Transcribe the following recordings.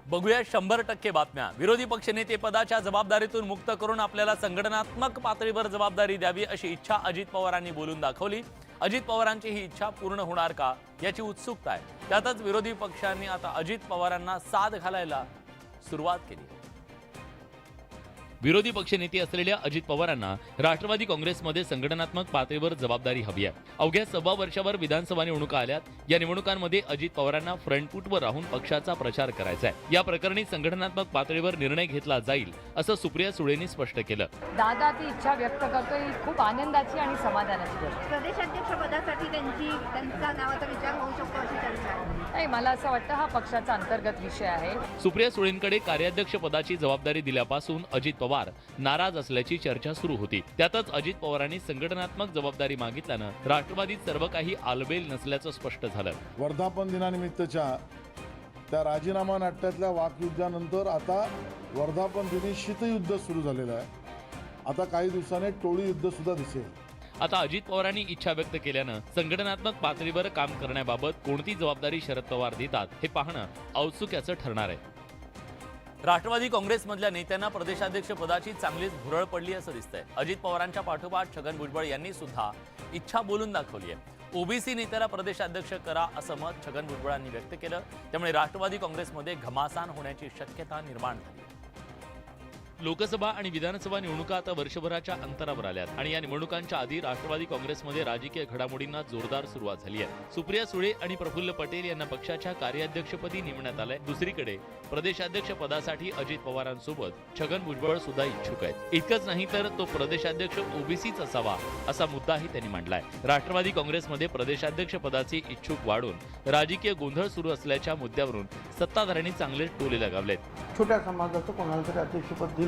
बघूया 100% बातम्या। विरोधी पक्षनेते पदाच्या जबाबदारीतून मुक्त करून आपल्याला संघटनात्मक पातळीवर जबाबदारी द्यावी अशी इच्छा अजित पवारांनी बोलून दाखवली। अजित पवारांची ही इच्छा पूर्ण होणार का याची उत्सुकता आहे। त्यातच विरोधी पक्षांनी आता अजित पवारांना साथ घालायला सुरुवात केली। विरोधी पक्षनेते असलेल्या अजित पवारांना राष्ट्रवादी काँग्रेसमध्ये संघटनात्मक पातळीवर जबाबदारी हवी आहे। अवघ्या 1.25 वर्षावर विधानसभा निवडणुका आल्यात। या निवडणुकांमध्ये अजित पवारांना फ्रंटफूटवर राहून पक्षाचा प्रचार करायचा आहे। या प्रकरणी संघटनात्मक पातळीवर निर्णय घेतला जाईल असं सुप्रिया सुळेंनी स्पष्ट केलं। दादा ती इच्छा व्यक्त करतोय, ही खूप आनंदाची आणि समाधानाची गोष्ट। प्रदेशाध्यक्षपदासाठी त्यांचा नावाचा विचार होऊ शकतो अशी चर्चा आहे। नाही, मला असं वाटतं हा पक्षाचा अंतर्गत विषय आहे। सुप्रिया सुळेंकडे कार्याध्यक्ष पदाची जबाबदारी दिल्यापासून अजित पवार नाराज असल्याची चर्चा सुरू होती। त्यातच अजित पवारांनी संघटनात्मक जबाबदारी मागितल्यानं राष्ट्रवादीत सर्व काही आलबेल नसल्याचं स्पष्ट झालं। वर्धापन दिनानिमित्तच्या त्या राजीनामा नाट्यातल्या वाकयुद्धानंतर आता वर्धापन दिनी शीतयुद्ध सुरू झालेलं आहे। आता काही दिवसांनी टोळी युद्ध सुद्धा दिसेल। आता अजित पवारांनी इच्छा व्यक्त केल्यानं संघटनात्मक पातळीवर काम करण्याबाबत कोणती जबाबदारी शरद पवार देतात हे पाहणं औत्सुक्याचं ठरणार आहे। राष्ट्रवादी काँग्रेसमधल्या नेत्यांना प्रदेशाध्यक्ष पदाची चांगलीच भुरळ पडली असं दिसतंय। अजित पवारांच्या पाठोपाठ छगन भुजबळ यांनी सुद्धा इच्छा बोलून दाखवली आहे। ओबीसी नेत्याला प्रदेशाध्यक्ष करा असं मत छगन भुजबळांनी व्यक्त केलं। त्यामुळे राष्ट्रवादी काँग्रेसमध्ये घमासान होण्याची शक्यता निर्माण झाली। लोकसभा आणि विधानसभा निवडणुका आता वर्षभराच्या अंतरावर आल्यात आणि या निवडणुकांच्या आधी राष्ट्रवादी काँग्रेसमध्ये राजकीय घडामोडींना जोरदार सुरुवात झाली आहे। सुप्रिया सुळे आणि प्रफुल्ल पटेल यांना पक्षाच्या कार्याध्यक्षपदी नेमण्यात आलंय। दुसरीकडे प्रदेशाध्यक्ष पदासाठी अजित पवारांसोबत छगन भुजबळ सुद्धा इच्छुक आहेत। इतकंच नाही तर तो प्रदेशाध्यक्ष ओबीसीच असावा असा मुद्दाही त्यांनी मांडलाय। राष्ट्रवादी काँग्रेसमध्ये प्रदेशाध्यक्ष पदाचे इच्छुक वाढून राजकीय गोंधळ सुरू असल्याच्या मुद्द्यावरून सत्ताधाऱ्यांनी चांगलेच टोले लगावलेत। छोट्या समाजाचं कोणाला तरी अध्यक्षपद दिलं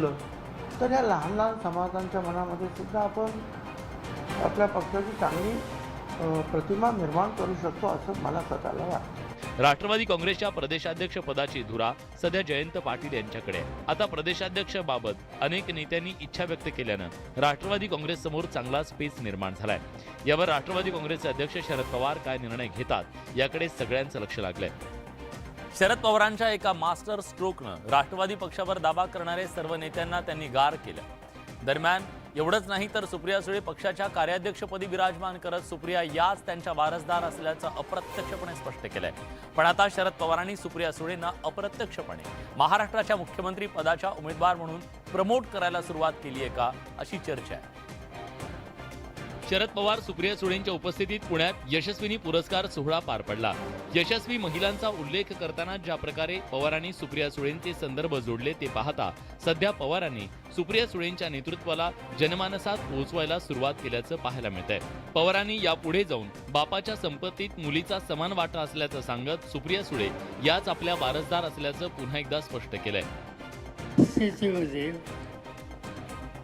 तर या लहान लहान समाजांच्या मनामध्ये सुद्धा आपण आपल्या पक्षाची चांगली प्रतिमा निर्माण करू शकतो असं मला स्वतःला वाटतं। राष्ट्रवादी काँग्रेसच्या प्रदेशाध्यक्ष पदाची धुरा सध्या जयंत पाटील यांच्याकडे आहे। आता प्रदेशाध्यक्ष बाबत अनेक नेत्यांनी इच्छा व्यक्त केल्यानं राष्ट्रवादी काँग्रेस समोर चांगला स्पेस निर्माण झालाय। यावर राष्ट्रवादी काँग्रेसचे अध्यक्ष शरद पवार काय निर्णय घेतात याकडे सगळ्यांचं लक्ष लागलंय। शरद पवारांच्या एका मास्टर स्ट्रोकनं राष्ट्रवादी पक्षावर दावा करणारे सर्व नेत्यांना त्यांनी गार केलं। दरम्यान एवढंच नाही तर सुप्रिया सुळे पक्षाच्या कार्याध्यक्षपदी विराजमान करत सुप्रिया याच त्यांच्या वारसदार असल्याचं अप्रत्यक्षपणे स्पष्ट केलंय। पण आता शरद पवारांनी सुप्रिया सुळेंना अप्रत्यक्षपणे महाराष्ट्राच्या मुख्यमंत्री पदाच्या उमेदवार म्हणून प्रमोट करायला सुरुवात केली आहे का अशी चर्चा आहे। शरद पवार सुप्रिया सुळेंच्या उपस्थितीत पुण्यात यशस्विनी पुरस्कार सोहळा पार पडला। यशस्वी महिलांचा उल्लेख करताना ज्या प्रकारे पवारांनी सुप्रिया सुळेंचे संदर्भ जोडले ते पाहता सध्या पवारांनी सुप्रिया सुळेंच्या नेतृत्वाला जनमानसात पोहोचवायला सुरुवात केल्याचं पाहायला मिळतंय। पवारांनी यापुढे जाऊन बापाच्या संपत्तीत मुलीचा समान वाटा असल्याचं सांगत सुप्रिया सुळे याच आपल्या वारसदार असल्याचं पुन्हा एकदा स्पष्ट केलंय।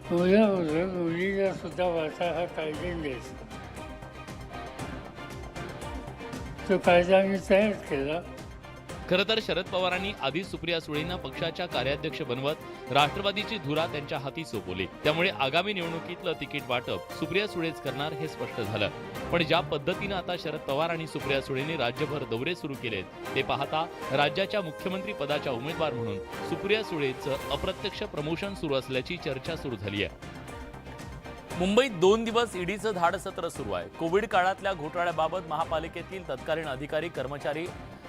मुलीला सुद्धा वाटा हा कायद्याने द्यायचा, तो कायदा आम्ही तयार केला। खरं तर शरद पवारांनी आधी सुप्रिया सुळेंना पक्षाच्या कार्याध्यक्ष बनवत राष्ट्रवादीची धुरा त्यांच्या हाती सोपवली। त्यामुळे आगामी निवडणुकीतलं तिकीट वाटप सुप्रिया सुळेच करणार हे स्पष्ट झालं। पण ज्या पद्धतीनं आता शरद पवार आणि सुप्रिया सुळेंनी राज्यभर दौरे सुरू केलेत ते पाहता राज्याच्या मुख्यमंत्री पदाच्या उमेदवार म्हणून सुप्रिया सुळेंचं अप्रत्यक्ष प्रमोशन सुरू असल्याची चर्चा सुरू झाली आहे। मुंबईत 2 दिवस ईडीचं धाडसत्र सुरू आहे। कोविड काळातल्या घोटाळ्याबाबत महापालिकेतील तत्कालीन अधिकारी कर्मचारी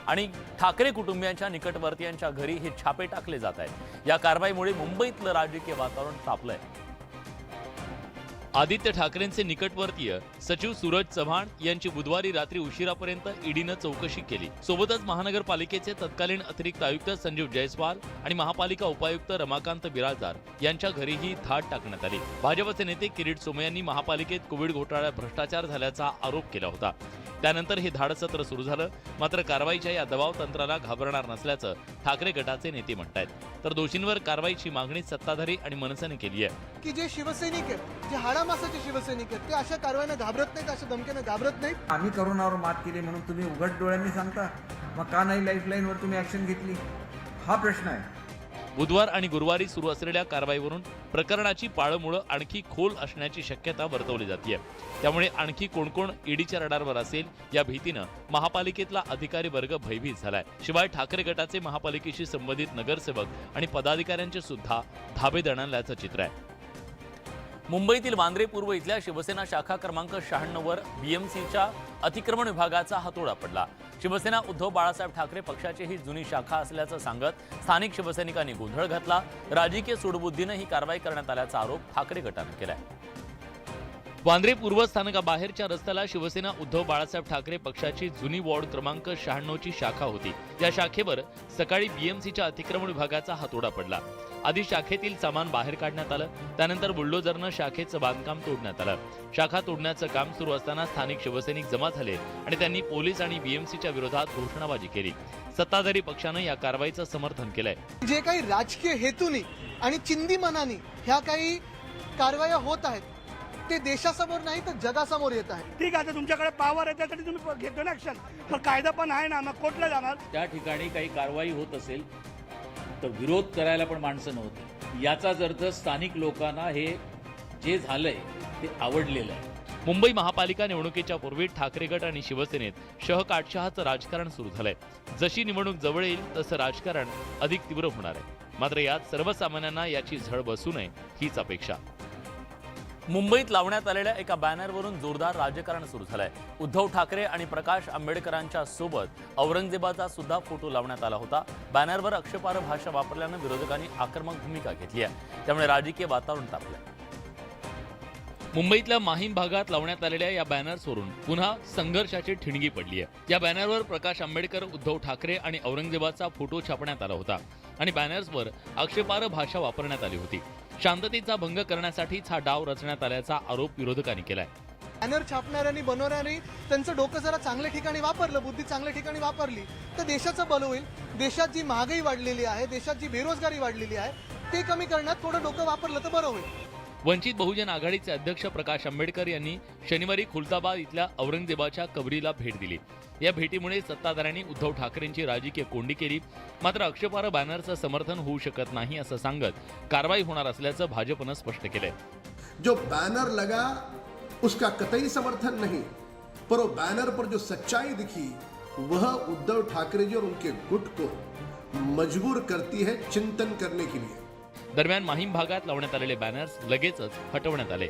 आणि ठाकरे कुटुंबियांच्या निकटवर्तीयांच्या घरी हे छापे टाकले जात आहेत। या कारवाईमुळे मुंबईतलं राजकीय वातावरण तापलंय। आदित्य ठाकरेंचे निकटवर्तीय सचिव सूरज चव्हाण यांची बुधवारी रात्री उशिरापर्यंत ईडीनं चौकशी केली। सोबतच महानगरपालिकेचे तत्कालीन अतिरिक्त आयुक्त संजीव जयस्वाल आणि महापालिका उपायुक्त रमाकांत बिराजदार यांच्या घरीही धाड टाकण्यात आली। भाजपचे नेते किरीट सोमय्या यांनी महापालिकेत कोविड घोटाळ्यात भ्रष्टाचार झाल्याचा आरोप केला होता। त्यानंतर हे धाडसत्र सुरू झालं। मात्र कारवाईच्या या दबाव तंत्राला घाबरणार नसल्याचं ठाकरे गटाचे नेते म्हणतायत। तर दोषींवर कारवाईची मागणी सत्ताधारी आणि मनसेने केली आहे की जे शिवसैनिक आहेत, जे हाडामासाचे शिवसैनिक आहेत, ते अशा कारवाईने घाबरत नाहीत, अशा धमक्याने घाबरत नाहीत। आम्ही करोनावर मात केली म्हणून तुम्ही उघड डोळ्यांनी सांगता, मग का नाही लाईफलाईनवर तुम्ही ऍक्शन घेतली हा प्रश्न आहे। बुधवार आणि गुरुवारी सुरू असलेल्या कारवाईवरून प्रकरणाची पाळंमुळं आणखी खोल असण्याची शक्यता वर्तवली जाते. त्यामुळे आणखी कोण ईडीच्या रडारवर असेल या भीतीनं महापालिकेतला अधिकारी वर्ग भयभीत झालाय. शिवाय ठाकरे गटाचे महापालिकेशी संबंधित नगरसेवक आणि पदाधिकाऱ्यांचे सुद्धा धाबे दणाणल्याचं चित्र आहे. मुंबईतील वांद्रे पूर्व इथल्या शिवसेना शाखा क्रमांक 96 वर बीएमसीच्या अतिक्रमण विभागाचा हातोडा पडला. शिवसेना उद्धव बाळासाहेब ठाकरे पक्षाची ही जुनी शाखा असल्याचं सांगत स्थानिक शिवसैनिकांनी गोंधळ घातला. राजकीय सूडबुद्धीनं ही कारवाई करण्यात आल्याचा आरोप ठाकरे गटानं केलाय. वांद्रे पूर्व स्थानकाबाहेरच्या रस्त्याला शिवसेना उद्धव बाळासाहेब ठाकरे पक्षाची जुनी वॉर्ड क्रमांक 96 ची शाखा होती. या शाखेवर सकाळी बीएमसीच्या अतिक्रमण विभागाचा हातोडा पडला. आधी शाखेतील सामान बाहेर काढण्यात आलं. त्यानंतर बुलडोझरनं शाखेचं बांधकाम तोडण्यात आलं. शाखा तोडण्याचं काम सुरू असताना स्थानिक शिवसैनिक जमा झाले आणि त्यांनी पोलीस आणि बीएमसीच्या विरोधात घोषणाबाजी केली. सत्ताधारी पक्षानं या कारवाईचं समर्थन केलंय. जे काही राजकीय हेतूनी आणि चिंदी मनानी ह्या काही कारवाया होत आहेत ते देशासमोर नाही तर जगासमोर येत आहे. ठीक आहे, तुमच्याकडे पॉवर आहे त्यासाठी तुम्ही घेतो ना ऍक्शन, पण कायदा पण आहे ना, मग कोर्टला जाणार. त्या ठिकाणी काही कारवाई होत असेल तर विरोध करायला पण माणसं नव्हती. याचाच अर्थ स्थानिक लोकांना हे जे झालंय ते आवडलेलं आहे. मुंबई महापालिका निवडणुकीच्या पूर्वी ठाकरे गट आणि शिवसेनेत शहकाटशहाचं राजकारण सुरू झालंय. जशी निवडणूक जवळ येईल तसं राजकारण अधिक तीव्र होणार आहे. मात्र यात सर्वसामान्यांना याची झळ बसू नये हीच अपेक्षा. मुंबईत लावण्यात आलेल्या एका बॅनरवरून जोरदार राजकारण सुरू झालंय. उद्धव ठाकरे आणि प्रकाश आंबेडकरांच्या सोबत औरंगजेबाचा सुद्धा फोटो लावण्यात आला होता. बॅनरवर आक्षेपार्ह भाषा वापरल्यानं विरोधकांनी आक्रमक भूमिका घेतली आहे. त्यामुळे राजकीय वातावरण तापलंय. मुंबईतल्या माहीम भागात लावण्यात आलेल्या या बॅनर्सवरून पुन्हा संघर्षाची ठिणगी पडली आहे. या बॅनरवर प्रकाश आंबेडकर, उद्धव ठाकरे आणि औरंगजेबाचा फोटो छापण्यात आला होता आणि बॅनर्सवर आक्षेपार्ह भाषा वापरण्यात आली होती. शांततेचा भंग करण्यासाठीच हा डाव रचण्यात आल्याचा आरोप विरोधकांनी केलाय. बॅनर छापणाऱ्यांनी बनवणाऱ्यांनी त्यांचं डोकं जरा चांगल्या ठिकाणी वापरलं, बुद्धी चांगल्या ठिकाणी वापरली तर देशाचं बल होईल. देशात जी महागाई वाढलेली आहे, देशात जी बेरोजगारी वाढलेली आहे ते कमी करण्यात थोडं डोकं वापरलं तर बरं होईल. वंचित बहुजन आघाडीचे अध्यक्ष प्रकाश आंबेडकर यांनी शनिवारी खुलताबाद इथल्या औरंगजेबाच्या कबरीला भेट दिली. या भेटीमुळे सत्ताधाऱ्यांनी उद्धव ठाकरेंची राजकीय कोंडी केली. मात्र आक्षेपार्ह बॅनरचं समर्थन होऊ शकत नाही असं सांगत कारवाई होणार असल्याचं भाजपनं स्पष्ट केलंय. जो बैनर लगा उसका कतई समर्थन नहीं, पर वो बैनर पर जो सच्चाई दिखी वह उद्धव ठाकरे जी और उनके गुट को मजबूर करती है चिंतन करने के लिए. दरम्यान माहीम भागात लावण्यात आलेले बॅनर्स लगेचच हटवण्यात आले.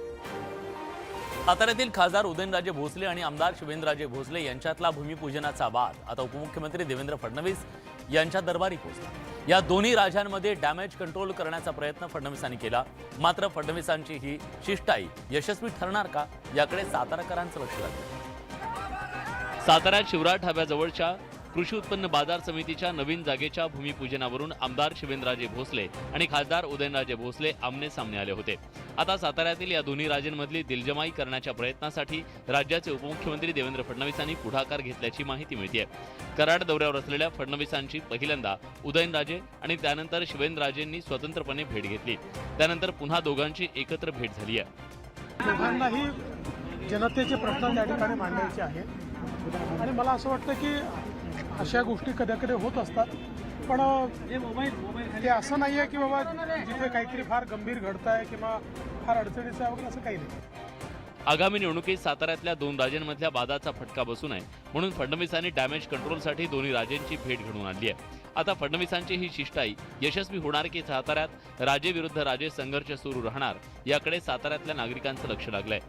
साताऱ्यातील खासदार उदयनराजे भोसले आणि आमदार शिवेंद्रराजे भोसले यांच्यातला भूमिपूजनाचा वाद आता उपमुख्यमंत्री देवेंद्र फडणवीस यांच्या दरबारी पोहोचला. या दोन्ही राज्यांमध्ये डॅमेज कंट्रोल करण्याचा प्रयत्न फडणवीसांनी केला. मात्र फडणवीसांची ही शिष्टाई यशस्वी ठरणार का याकडे साताराकरांचं लक्ष लागलं. साताऱ्यात शिवराज ढाब्याजवळच्या कृषी उत्पन्न बाजार समितीच्या नवीन जागेच्या भूमिपूजनावरून आमदार शिवेंद्रराजे भोसले आणि खासदार उदयनराजे भोसले आमने सामने आले होते. आता साताऱ्यातील या दोन्ही राज्यांमधली दिलजमाई करण्याच्या प्रयत्नासाठी राज्याचे उपमुख्यमंत्री देवेंद्र फडणवीसांनी पुढाकार घेतल्याची माहिती मिळते. कराड दौऱ्यावर असलेल्या फडणवीसांची पहिल्यांदा उदयनराजे आणि त्यानंतर शिवेंद्रराजेंनी स्वतंत्रपणे भेट घेतली. त्यानंतर पुन्हा दोघांची एकत्र भेट झाली आहे. दोघांनाही जनतेचे प्रश्न त्या ठिकाणी मांडायचे आहेत आणि मला असं वाटतं की अशा गोष्टी कधी कधी होत असतात, पण ते असं नाही आहे की बाबा जिथे काहीतरी फार गंभीर घडत आहे किंवा फार अडचणीचं आहे वगैरे असं काही नाही. आगामी निवडणुकीत साताऱ्यातल्या दोन राज्यांमधल्या वादाचा फटका बसू नये म्हणून फडणवीसांनी डॅमेज कंट्रोलसाठी दोन्ही राज्यांची भेट घडवून आणली आहे. आता फडणवीसांची ही शिष्टाई यशस्वी होणार की साताऱ्यात राजे विरुद्ध राजे संघर्ष सुरू राहणार याकडे साताऱ्यातल्या नागरिकांचं लक्ष लागलंय.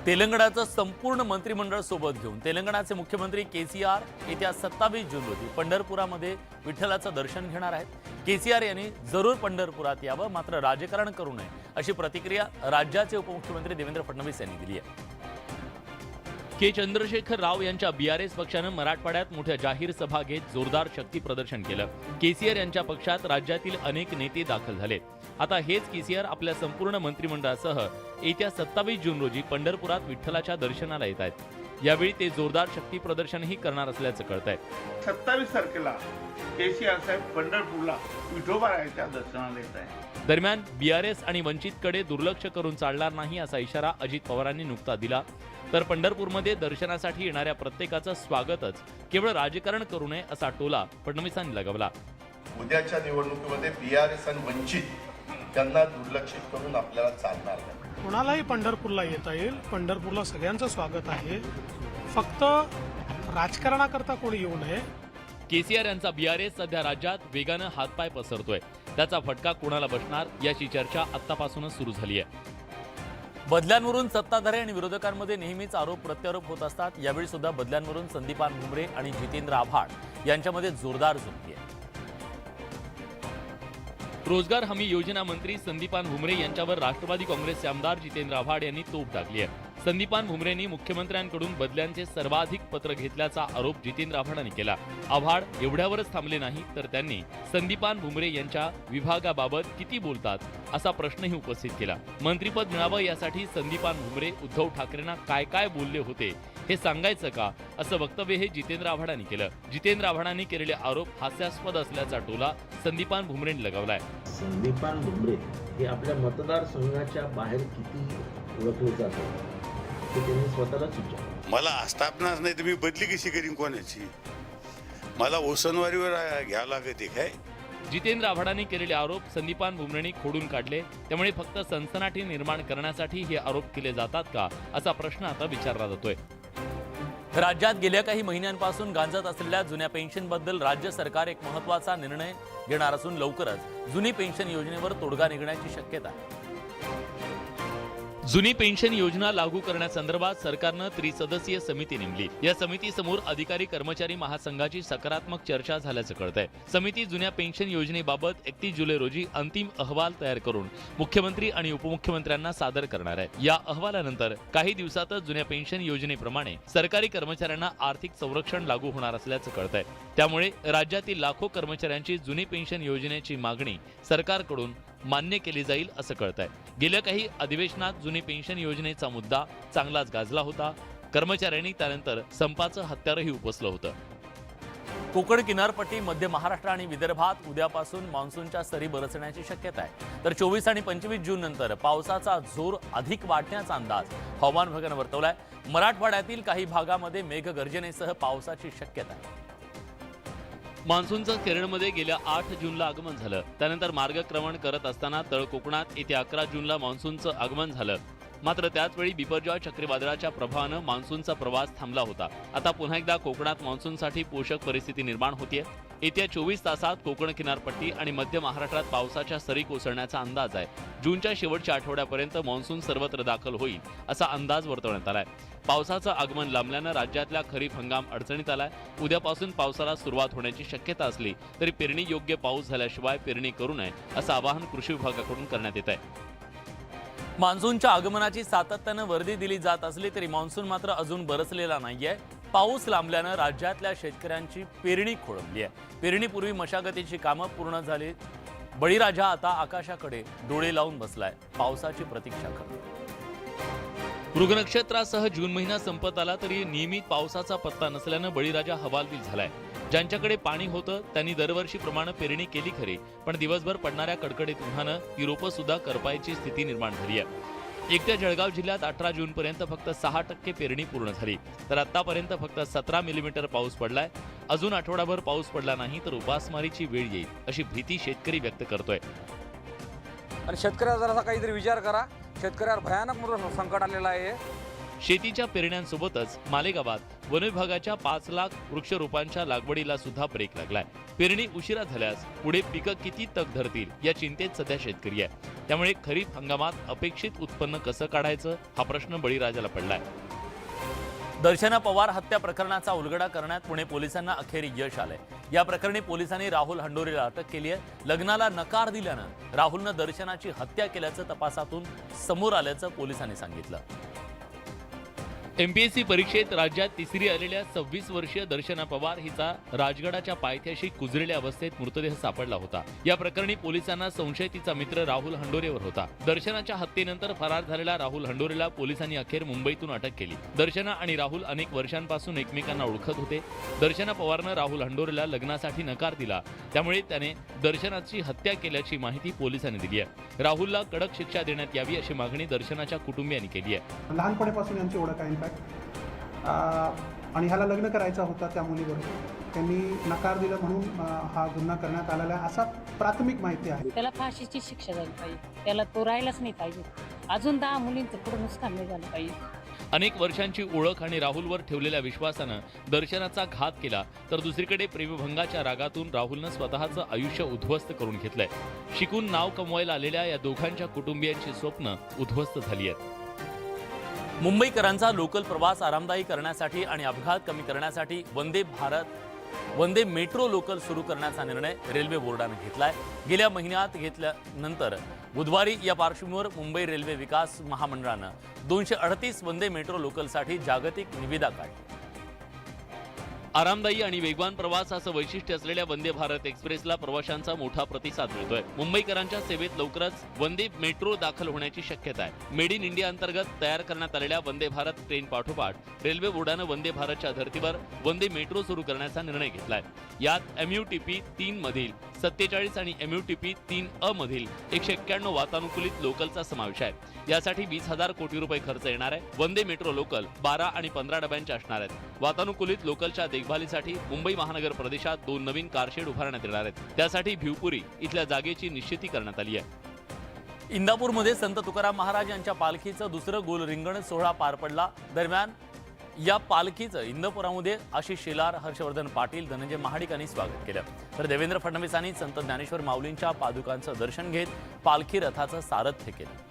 तेलंगणाचं संपूर्ण मंत्रिमंडळ सोबत घेऊन तेलंगणाचे मुख्यमंत्री केसीआर येत्या 27 जून रोजी पंढरपुरामध्ये विठ्ठलाचं दर्शन घेणार आहेत. केसीआर यांनी जरूर पंढरपुरात यावं, मात्र राजकारण करू नये अशी प्रतिक्रिया राज्याचे उपमुख्यमंत्री देवेंद्र फडणवीस यांनी दिली आहे. के चंद्रशेखर राव यांच्या बीआरएस पक्षानं मराठवाड्यात मोठ्या जाहीर सभा घेत जोरदार शक्ती प्रदर्शन केलं. केसीआर यांच्या पक्षात राज्यातील अनेक नेते दाखल झाले. आता हेच केसीआर आपल्या संपूर्ण मंत्रिमंडळासह येत्या 27 जून रोजी पंढरपुरात विठ्ठलाच्या दर्शनाला येत आहेत. यावेळी ते जोरदार शक्ती प्रदर्शनही करणार असल्याचं कळतंय. 27 तारखेला केसीआर साहेब पंढरपूरला विठोबारायाच्या दर्शनाला येत आहे. दरम्यान बीआरएस आणि वंचितकडे दुर्लक्ष करून चालणार नाही असा इशारा अजित पवारांनी नुकता दिला. तर पंढरपूरमध्ये दर्शनासाठी येणाऱ्या प्रत्येकाचं स्वागतच, केवळ राजकारण करू नये असा टोला फडणवीसांनी लगावला. उद्याच्या निवडणुकीमध्ये BRS आणि वंचित त्यांना दुर्लक्षित करून आपल्याला चालणार नाही. कोणालाही पंढरपूरला येता येईल. पंढरपूरला सगळ्यांचं स्वागत आहे. फक्त राजकारणाकरता कोणी येऊ नये. केसीआर यांचा BRS सध्या राज्यात वेगानं हातपाय पसरतोय. त्याचा फटका कोणाला बसणार याची चर्चा आत्तापासूनच सुरू झाली आहे. बदल्यांवरून सत्ताधारी आणि विरोधकांमध्ये नेहमीच आरोप प्रत्यारोप होत असतात. यावेळी सुद्धा बदल्यांवरून संदीपान भुमरे आणि जितेंद्र आव्हाड यांच्यामध्ये जोरदार जुंपली आहे. रोजगार हमी योजना मंत्री संदीपान भुमरे यांच्यावर राष्ट्रवादी काँग्रेसचे आमदार जितेंद्र आव्हाड यांनी तोफ टाकली आहे. संदीपान भुमरेंनी मुख्यमंत्र्यांकडून बदल्यांचे सर्वाधिक पत्र घेतल्याचा आरोप जितेंद्र आव्हाडांनी केला. आव्हाड एवढ्यावरच थांबले नाही तर त्यांनी संदीपान भुमरे यांच्या विभागाबाबत किती बोलतात असा प्रश्नही उपस्थित केला. मंत्रिपद मिळावं यासाठी संदीपान भुमरे उद्धव ठाकरेंना काय काय बोलले होते हे सांगायचं का असं वक्तव्य हे जितेंद्र आव्हाडांनी केलं. जितेंद्र आव्हाडांनी केलेले आरोप हास्यास्पद असल्याचा टोला संदीपान भुमरेंनी लगावलाय. संदीपान भुमरे हे आपल्या मतदारसंघाच्या बाहेर किती ओळखले जातात ते त्यांनी स्वतःलाच विचारलं. मला आस्थापनाच नाही तर मी बदली कशी करीन कोणाची? मला ओसनवारीवर घ्यावं लागते काय? जितेंद्र आव्हाडांनी केलेले आरोप संदीपान भुमरेंनी खोडून काढले. त्यामुळे फक्त सनसनाटी निर्माण करण्यासाठी हे आरोप केले जातात का असा प्रश्न आता विचारला जातोय. राज्यात गेल्या काही महिन्यांपासून गांजत असलेल्या जुन्या पेन्शनबद्दल राज्य सरकार एक महत्त्वाचा निर्णय घेणार असून लवकरच जुनी पेन्शन योजनेवर तोडगा निघण्याची शक्यता आहे. जुनी पेन्शन योजना लागू करण्यासंदर्भात सरकारनं त्रिसदस्यीय समिती नेमली. या समितीसमोर अधिकारी कर्मचारी महासंघाची सकारात्मक चर्चा झाल्याचं कळतंय. समिती जुन्या पेन्शन योजनेबाबत 31 जुलै रोजी अंतिम अहवाल तयार करून मुख्यमंत्री आणि उपमुख्यमंत्र्यांना सादर करणार आहे. या अहवालानंतर काही दिवसातच जुन्या पेन्शन योजनेप्रमाणे सरकारी कर्मचाऱ्यांना आर्थिक संरक्षण लागू होणार असल्याचं कळतंय. त्यामुळे राज्यातील लाखो कर्मचाऱ्यांची जुनी पेन्शन योजनेची मागणी सरकारकडून मान्य केली जाईल असं कळतंय. गेल्या काही अधिवेशनात जुनी पेन्शन योजनेचा मुद्दा चांगलाच गाजला होता. कर्मचाऱ्यांनी त्यानंतर संपाचं हत्यारही उपसलं होतं. कोकण किनारपट्टी, मध्य महाराष्ट्र आणि विदर्भात उद्यापासून मान्सूनच्या सरी बरसण्याची शक्यता आहे. तर 24 आणि 25 जून नंतर पावसाचा जोर अधिक वाढण्याचा अंदाज हवामान विभागानं वर्तवलाय. मराठवाड्यातील काही भागामध्ये मेघगर्जनेसह पावसाची शक्यता आहे. मान्सूनचं केरळमध्ये गेल्या 8 जूनला आगमन झालं. त्यानंतर मार्गक्रमण करत असताना तळ कोकणात येत्या 11 जूनला मान्सूनचं आगमन झालं. मात्र त्याचवेळी बिपरजॉय चक्रीवादळाच्या प्रभावानं मान्सूनचा प्रवास थांबला होता. आता पुन्हा एकदा कोकणात मान्सूनसाठी पोषक परिस्थिती निर्माण होतीये. येत्या 24 तासात कोकण किनारपट्टी आणि मध्य महाराष्ट्रात पावसाच्या सरी कोसळण्याचा अंदाज आहे. जूनच्या शेवटच्या आठवड्यापर्यंत मान्सून सर्वत्र दाखल होईल असा अंदाज वर्तवण्यात आलाय. पावसाचं आगमन लांबल्यानं राज्यातला खरीप हंगाम अडचणीत आलाय. उद्यापासून पावसाला सुरुवात होण्याची शक्यता असली तरी पेरणी योग्य पाऊस झाल्याशिवाय पेरणी करू नये असं आवाहन कृषी विभागाकडून करण्यात येत आहे. मान्सूनच्या आगमनाची सातत्यानं वर्दी दिली जात असली तरी मान्सून मात्र अजून बरसलेला नाहीये. पाऊस लांबल्यानं राज्यातल्या शेतकऱ्यांची पेरणी खोळंबली आहे. पेरणीपूर्वी मशागतीची कामं पूर्ण झाली. बळीराजा आता आकाशाकडे डोळे लावून बसलाय, पावसाची प्रतीक्षा करतो. मृग नक्षत्रासह जून महिना संपत आला तरी नियमित पावसाचा पत्ता नसल्यानं बळीराजा हवालदिल झालाय. ज्यांच्याकडे पाणी होतं त्यांनी दरवर्षीप्रमाणे पेरणी केली खरी, पण दिवसभर पडणाऱ्या कडकडीत उन्हानं ती रोपं सुद्धा करपायची स्थिती निर्माण झाली आहे. एकट्या जळगाव जिल्ह्यात 18 जूनपर्यंत फक्त 6% पेरणी पूर्ण झाली. तर आतापर्यंत फक्त 17 मिलीमीटर पाऊस पडलाय. अजून आठवडाभर पाऊस पडला नाही तर उपासमारीची वेळ येईल अशी भीती शेतकरी व्यक्त करतोय. आणि शेतकऱ्याचा जरासा काहीतरी विचार करा. शेतकऱ्यावर भयानक मोठं संकट आलेलं आहे. शेतीच्या पेरण्यांसोबतच मालेगावात वन विभागाच्या 5 लाख वृक्षरोपांच्या लागवडीला सुद्धा ब्रेक लागलाय. पेरणी उशिरा झाल्यास पुढे पिकं किती तग धरतील या चिंतेत सध्या शेतकरी आहे. त्यामुळे खरीप हंगामात अपेक्षित उत्पन्न कसं काढायचं हा प्रश्न बळीराजाला पडलाय. दर्शना पवार हत्या प्रकरणाचा उलगडा करण्यात पुणे पोलिसांना अखेर यश आलंय. या प्रकरणी पोलिसांनी राहुल हंडोरेला अटक केली आहे. लग्नाला नकार दिल्यानं राहुलनं दर्शनाची हत्या केल्याचं तपासातून समोर आल्याचं पोलिसांनी सांगितलं. MPSC परीक्षेत राज्यात तिसरी आलेल्या 26 वर्षीय दर्शना पवार हिचा राजगडाच्या पायथ्याशी कुजलेल्या अवस्थेत मृतदेह सापडला होता. या प्रकरणी पोलिसांना संशय तिचा मित्र राहुल हंडोरेवर होता. दर्शनाच्या हत्येनंतर फरार झालेला राहुल हंडोरेला पोलिसांनी अखेर मुंबईतून अटक केली. दर्शना आणि राहुल अनेक वर्षांपासून एकमेकांना ओळखत होते. दर्शना पवारनं राहुल हंडोरेला लग्नासाठी नकार दिला, त्यामुळे त्याने दर्शनाची हत्या केल्याची माहिती पोलिसांनी दिली आहे. राहुलला कडक शिक्षा देण्यात यावी अशी मागणी दर्शनाच्या कुटुंबियांनी केली आहे. लहानपणापासून यांची ओळख आहे इनफॅक्ट, आणि ह्याला लग्न करायचा होता त्या मुलीबरोबर. त्यांनी नकार दिला म्हणून हा गुन्हा करण्यात आलेला आहे असा प्राथमिक माहिती आहे. त्याला फाशीची शिक्षा झाली पाहिजे, त्याला तो राहिलाच नाही पाहिजे. अजून 10 मुलींचं पुढे नुकसान नाही झालं पाहिजे. अनेक वर्षांची ओळख आणि राहुलवर ठेवलेल्या विश्वासानं दर्शनाचा घात केला, तर दुसरीकडे प्रेमभंगाच्या रागातून राहुलनं स्वतःचं आयुष्य उद्ध्वस्त करून घेतलंय. शिकून नाव कमवायला आलेल्या या दोघांच्या कुटुंबियांची स्वप्न उद्ध्वस्त झाली आहेत. मुंबईकरांचा लोकल प्रवास आरामदायी करण्यासाठी आणि अपघात कमी करण्यासाठी वंदे मेट्रो लोकल सुरू करण्याचा निर्णय रेल्वे बोर्डाने घेतलाय. गेल्या महिन्यात घेतल्यानंतर बुधवारी या पार्श्वभूमीवर मुंबई रेल्वे विकास महामंडळानं 238 वंदे मेट्रो लोकलसाठी जागतिक निविदा काढली. आरामदायी आणि वेगवान प्रवास असं वैशिष्ट्य असलेल्या वंदे भारत एक्सप्रेसला प्रवाशांचा मोठा प्रतिसाद मिळतोय. मुंबईकरांच्या सेवेत लवकरच वंदे मेट्रो दाखल होण्याची शक्यता आहे. मेड इन इंडिया अंतर्गत तयार करण्यात आलेल्या वंदे भारत ट्रेन पाठोपाठ रेल्वे बोर्डानं वंदे भारतच्या धर्तीवर वंदे मेट्रो सुरू करण्याचा निर्णय घेतलाय. यात MUTP 3 मधील 47 आणि MUTP 3A मधील 191 वातानुकूलित लोकलचा समावेश आहे. यासाठी 20,000 कोटी रुपये खर्च येणार आहे. वंदे मेट्रो लोकल 12 आणि 15 डब्यांच्या असणार आहेत. वातानुकूलित लोकलच्या देखभालीसाठी मुंबई महानगर प्रदेशात 2 नवीन कारशेड उभारण्यात येणार आहेत. त्यासाठी भिवपुरी इथल्या जागेची निश्चिती करण्यात आली आहे. इंदापूरमध्ये संत तुकाराम महाराज यांच्या पालखीचं दुसरं गोल रिंगण सोहळा पार पडला. दरम्यान या पालखीचं इंदापुरामध्ये आशिष शेलार, हर्षवर्धन पाटील, धनंजय महाडिक यांनी स्वागत केलं. तर देवेंद्र फडणवीसांनी संत ज्ञानेश्वर माऊलींच्या पादुकांचं दर्शन घेत पालखी रथाचं सारथ्य केलं.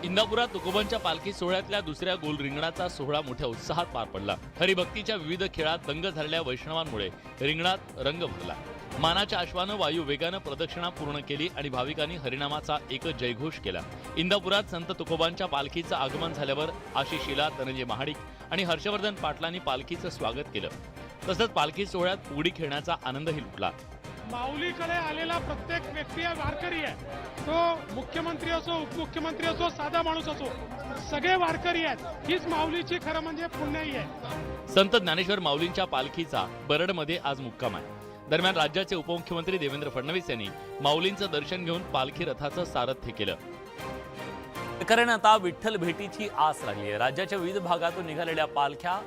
इंदापुरात तुकोबांच्या पालखी सोहळ्यातल्या दुसऱ्या गोल रिंगणाचा सोहळा मोठ्या उत्साहात पार पडला. हरिभक्तीच्या विविध खेळात दंग झालेल्या वैष्णवांमुळे रिंगणात रंग भरला. मानाच्या अश्वानं वायू वेगानं प्रदक्षिणा पूर्ण केली आणि भाविकांनी हरिनामाचा एकच जयघोष केला. इंदापुरात संत तुकोबांच्या पालखीचं आगमन झाल्यावर आशिष शेलार, धनंजय महाडिक आणि हर्षवर्धन पाटलांनी पालखीचं स्वागत केलं. तसंच पालखी सोहळ्यात फुगडी खेळण्याचा आनंदही लुटला. माऊलीकडे आलेला प्रत्येक व्यक्ती वारकरी आहे. तो मुख्यमंत्री असो, उपमुख्यमंत्री असो, साधा माणूस असो, सगळे वारकरी आहेत. हीच माऊलीची खरं म्हणजे पुण्याई आहे. संत ज्ञानेश्वर माऊलींच्या पालखीचा बरडमध्ये आज मुक्काम आहे. दरम्यान राज्याचे उपमुख्यमंत्री देवेंद्र फडणवीस यांनी माऊलींचं दर्शन घेऊन पालखी रथाचं सारथ्य केलं. कारण आता विठ्ठल भेटीची आस लागली आहे. राज्याच्या विविध भागातून निघालेल्या पालख्या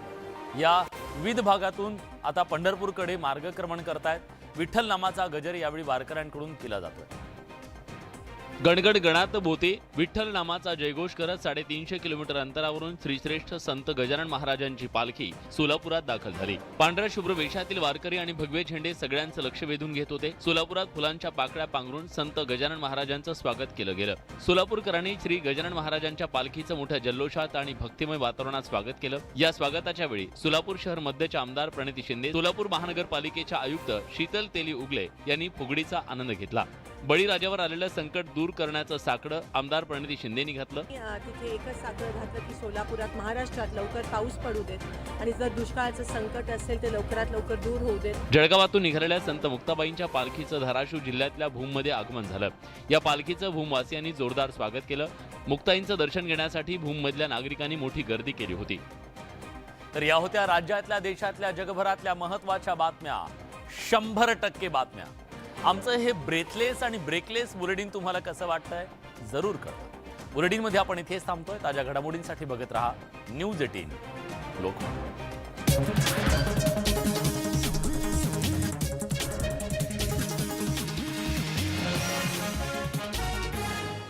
या विविध भागातून आता पंढरपूरकडे मार्गक्रमण करतायत. विठ्ठल नामाचा गजर यावेळी वारकऱ्यांकडून केला जातोय. गणगड गणात बोते विठ्ठल नामाचा जयघोष करत 350 किलोमीटर अंतरावरून श्रीश्रेष्ठ संत गजानन महाराजांची पालखी सोलापुरात दाखल झाली. पांढऱ्या शुभ्र वेशातील वारकरी आणि भगवे झेंडे सगळ्यांचं लक्ष वेधून घेत होते. सोलापुरात फुलांच्या पाकळ्या पांघरून संत गजानन महाराजांचं स्वागत केलं गेलं. सोलापूरकरांनी श्री गजानन महाराजांच्या पालखीचं मोठ्या जल्लोषात आणि भक्तिमय वातावरणात स्वागत केलं. या स्वागताच्या वेळी सोलापूर शहर मध्यचे आमदार प्रणिती शिंदे, सोलापूर महानगरपालिकेच्या आयुक्त शीतल तेली उगले यांनी फुगडीचा आनंद घेतला. बळीराजावर आलेलं संकट दूर करण्याचं साकडं आमदार प्रणिती शिंदेनी घातलं. तिथे एकच साकडं घातलं की सोलापुरात, महाराष्ट्रात लवकर पाऊस पडू देत आणि जर दुष्काळाचं संकट असेल ते लवकरात लवकर दूर होऊ देत. जळगावातून निघालेल्या संत मुक्ताबाईंच्या पालखीचं धाराशिव जिल्ह्यातल्या भूममध्ये आगमन झालं. या पालखीचं भूमवासियांनी जोरदार स्वागत केलं. मुक्ताईंचं दर्शन घेण्यासाठी भूममधल्या नागरिकांनी मोठी गर्दी केली होती. तर या होत्या राज्यातल्या, देशातल्या, जगभरातल्या महत्त्वाच्या बातम्या. 100% बातम्या. आमचं हे ब्रेथलेस आणि ब्रेकलेस बुलेटिन तुम्हाला कसं वाटतंय जरूर कळवा. बुलेटिनमध्ये आपण इथेच थांबतोय. ताज्या घडामोडींसाठी बघत रहा न्यूज 18 लोकमत.